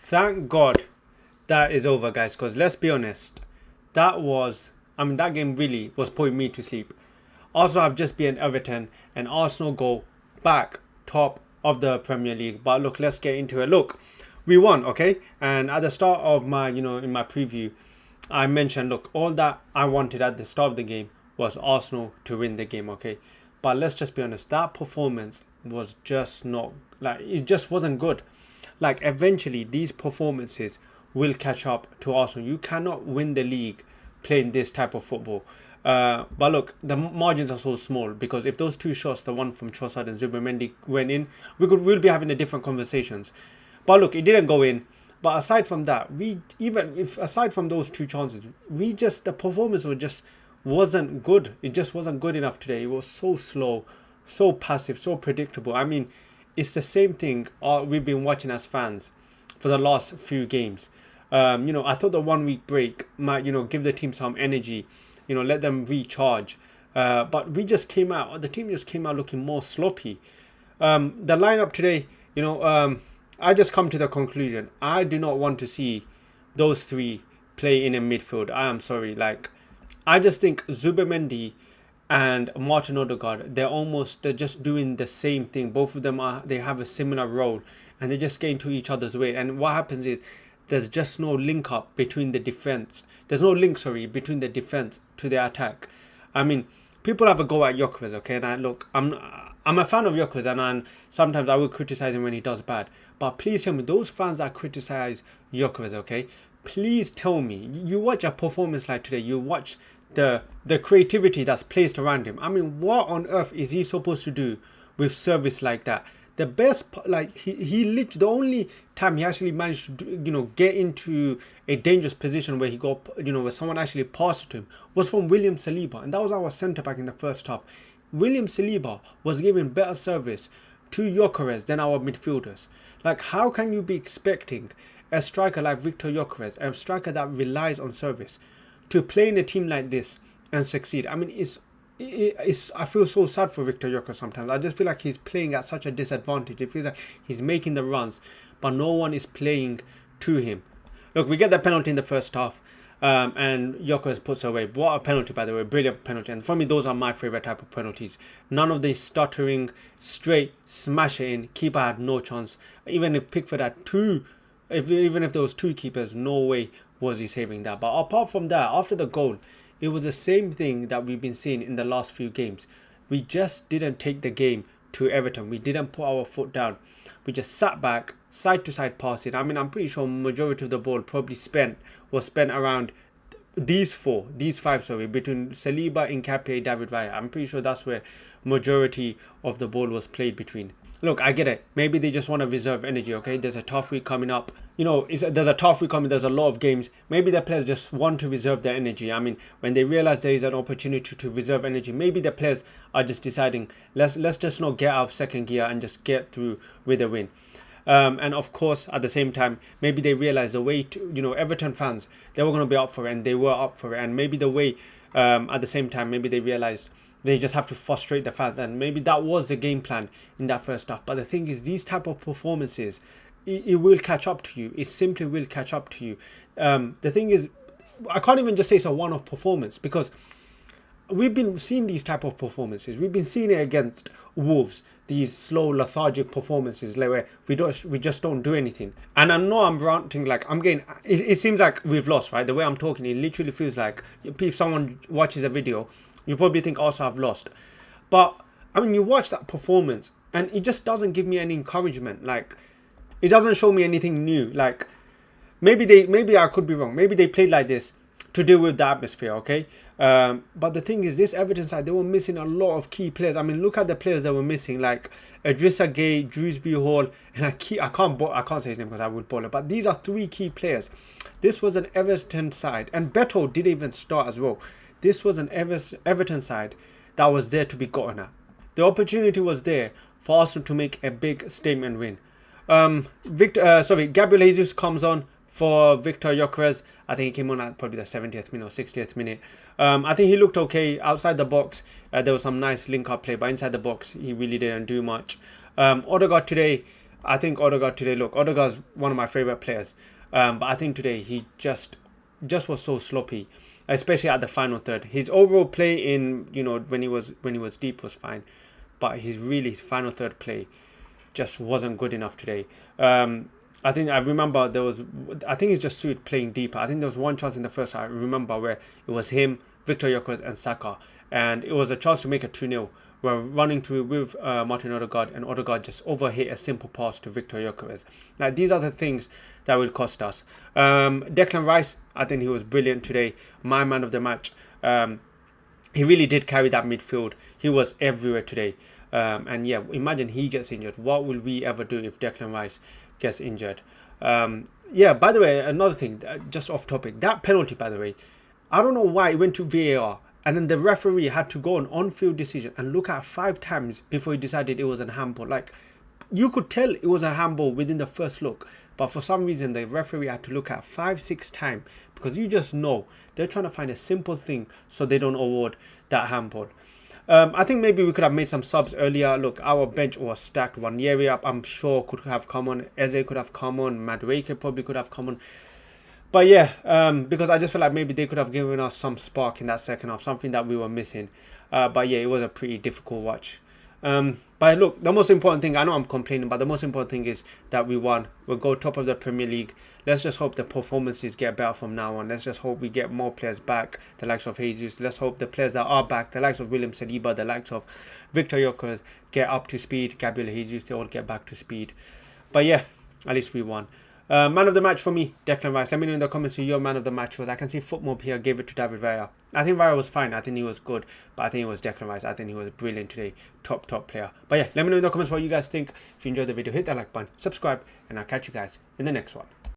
Thank God that is over, guys. Because let's be honest, that game really was putting me to sleep. Also, I've just been Everton and Arsenal go back top of the Premier League. But look, let's get into it. Look, we won, okay? And at the start of my, in my preview, I mentioned, look, all that I wanted at the start of the game was Arsenal to win the game, okay? But let's just be honest, that performance was just not, like, it just wasn't good. Like, eventually, these performances will catch up to Arsenal. You cannot win the league playing this type of football. But look, the margins are so small because if those two shots, the one from Trossard and Zubimendi, went in, we'll be having a different conversations. But look, it didn't go in. But aside from that, we even if aside from those two chances, we just the performance was just wasn't good. It just wasn't good enough today. It was so slow, so passive, so predictable. I mean, it's the same thing we've been watching as fans for the last few games. I thought the 1 week break might, give the team some energy, let them recharge. But the team just came out looking more sloppy. The lineup today, I just come to the conclusion. I do not want to see those three play in a midfield. I am sorry. Like, I just think Zubimendi and Martin Odegaard, they're just doing the same thing. Both of them they have a similar role and they just get into each other's way. And what happens is there's just no link up between the defense. There's no link, sorry, between the defense to the attack. I mean, people have a go at Gyökeres, okay? And I'm a fan of Gyökeres, and sometimes I will criticize him when he does bad. But please tell me, those fans that criticize Gyökeres, okay? Please tell me, you watch a performance like today, you watch the creativity that's placed around him. I mean, what on earth is he supposed to do with service like that? The best, like he literally, the only time he actually managed to get into a dangerous position where he got, where someone actually passed it to him was from William Saliba, and that was our centre back in the first half. William Saliba was giving better service to Gyökeres than our midfielders. Like, how can you be expecting a striker like Victor Gyökeres, a striker that relies on service, to play in a team like this and succeed? I mean, I feel so sad for Victor Gyökeres sometimes. I just feel like he's playing at such a disadvantage. It feels like he's making the runs, but no one is playing to him. Look, we get the penalty in the first half, and Gyökeres puts away. What a penalty, by the way. Brilliant penalty. And for me, those are my favourite type of penalties. None of these stuttering, straight, smash it in. Keeper had no chance. Even if Pickford had even if there was two keepers, no way was he saving that. But apart from that, after the goal, it was the same thing that we've been seeing in the last few games. We just didn't take the game to Everton. We didn't put our foot down. We just sat back, side to side passing. I mean, I'm pretty sure majority of the ball was spent around these five, sorry, between Saliba, Nketiah, David Raya. I'm pretty sure that's where majority of the ball was played between. Look, I get it. Maybe they just want to reserve energy, okay? There's a tough week coming up. There's a tough week coming. There's a lot of games. Maybe the players just want to reserve their energy. I mean, when they realize there is an opportunity to reserve energy, maybe the players are just deciding, let's just not get out of second gear and just get through with a win. And of course, at the same time, maybe they realize the way to, Everton fans, they were going to be up for it, and they were up for it. And maybe the way, at the same time, maybe they realized they just have to frustrate the fans, and maybe that was the game plan in that first half. But the thing is, these type of performances, it will catch up to you. It simply will catch up to you. The thing is, I can't even just say it's a one-off performance, because we've been seeing these type of performances. We've been seeing it against Wolves, these slow, lethargic performances, like where we just don't do anything. And I know I'm ranting, like I'm getting. It seems like we've lost, right? The way I'm talking, it literally feels like if someone watches a video, you probably think also I've lost. But I mean, you watch that performance, and it just doesn't give me any encouragement. Like, it doesn't show me anything new. Like, maybe I could be wrong. Maybe they played like this to deal with the atmosphere, okay? But the thing is, this Everton side, they were missing a lot of key players. I mean, look at the players that were missing, like Idrissa Gueye, Drewsbury Hall, and I can't say his name because I would bother. But these are three key players. This was an Everton side, and Beto didn't even start as well. This was an Everton side that was there to be gotten at. The opportunity was there for Arsenal to make a big statement win. Gabriel Jesus comes on for Victor Gyökeres. I think he came on at probably the 70th minute or 60th minute. I think he looked okay outside the box. There was some nice link-up play, but inside the box, he really didn't do much. Odegaard today, I think Odegaard today, look, Odegaard's one of my favourite players. But I think today he just was so sloppy, especially at the final third. His overall play in, when he was deep was fine, but his final third play just wasn't good enough today. I remember I think it's just suited playing deeper. I think there was one chance in the first half, I remember, where it was him, Victor Gyökeres and Saka, and it was a chance to make it 2-0. We're running through with Martin Odegaard, and Odegaard just overhit a simple pass to Victor Gyökeres. Now, these are the things that will cost us. Declan Rice, I think he was brilliant today. My man of the match. He really did carry that midfield. He was everywhere today. And yeah, imagine he gets injured. What will we ever do if Declan Rice gets injured? Yeah, by the way, another thing, just off topic. That penalty, by the way, I don't know why it went to VAR. And then the referee had to go on-field decision and look at 5 times before he decided it was a handball. Like, you could tell it was a handball within the first look. But for some reason, the referee had to look at 5-6 times. Because you just know they're trying to find a simple thing so they don't award that handball. I think maybe we could have made some subs earlier. Look, our bench was stacked. Wanyeri, I'm sure, could have come on. Eze could have come on. Madueke probably could have come on. But yeah, because I just feel like maybe they could have given us some spark in that second half, something that we were missing. But yeah, it was a pretty difficult watch. But look, the most important thing, I know I'm complaining, but the most important thing is that we won. We'll go top of the Premier League. Let's just hope the performances get better from now on. Let's just hope we get more players back, the likes of Jesus. Let's hope the players that are back, the likes of William Saliba, the likes of Victor Gyökeres, get up to speed. Gabriel Jesus, they all get back to speed. But yeah, at least we won. Man of the match for me, Declan Rice. Let me know in the comments who your man of the match was. I can see Footmob here gave it to David Villa. I think Villa was fine. I think he was good. But I think it was Declan Rice. I think he was brilliant today. Top player. But yeah, let me know in the comments what you guys think. If you enjoyed the video, hit that like button, subscribe, and I'll catch you guys in the next one.